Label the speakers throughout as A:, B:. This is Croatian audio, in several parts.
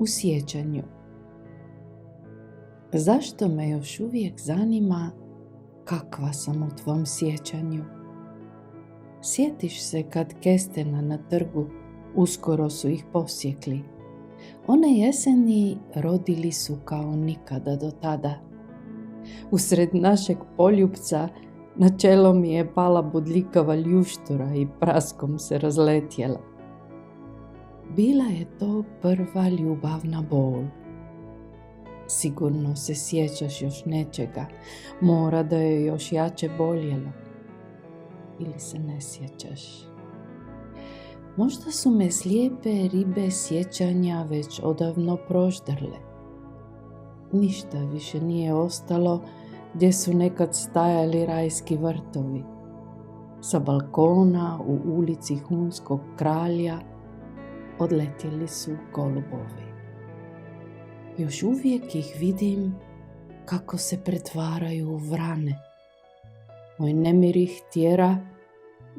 A: u sjećanju. Zašto me još uvijek zanima kakva sam u tvom sjećanju? Sjetiš se kad kestena na trgu, uskoro su ih posjekli. One jeseni rodili su kao nikada do tada. Usred našeg poljupca na čelo mi je pala budljikava ljuštura i praskom se razletjela. Bila je to prva ljubavna bol. Sigurno se sjećaš još nečega, mora da je još jače boljelo. Ili se ne sjećaš? Možda su me slijepe ribe sjećanja već odavno proždrle. Ništa više nije ostalo gdje su nekad stajali rajski vrtovi. Sa balkona u ulici Hunskog kralja odletjeli su golubovi. Još uvijek ih vidim kako se pretvaraju u vrane. Moj nemir ih tjera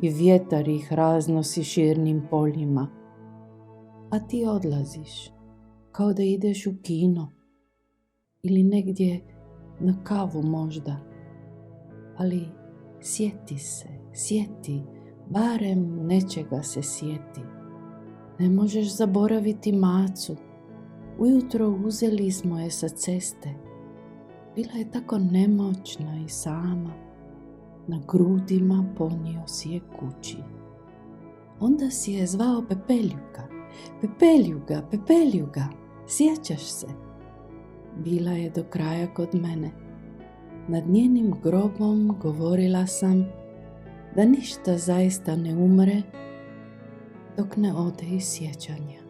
A: i vjetar ih raznosi širnim poljima. A ti odlaziš, kao da ideš u kino ili negdje na kavu možda. Ali sjeti, barem nečega se sjeti. Ne možeš zaboraviti Macu. Ujutro uzeli smo je sa ceste. Bila je tako nemoćna i sama. Na grudima ponio si je kući. Onda si je zvao Pepeljuga. Pepeljuga, sjećaš se? Bila je do kraja kod mene. Nad njenim grobom govorila sam da ništa zaista ne umre dok ne ode iz sjećanja.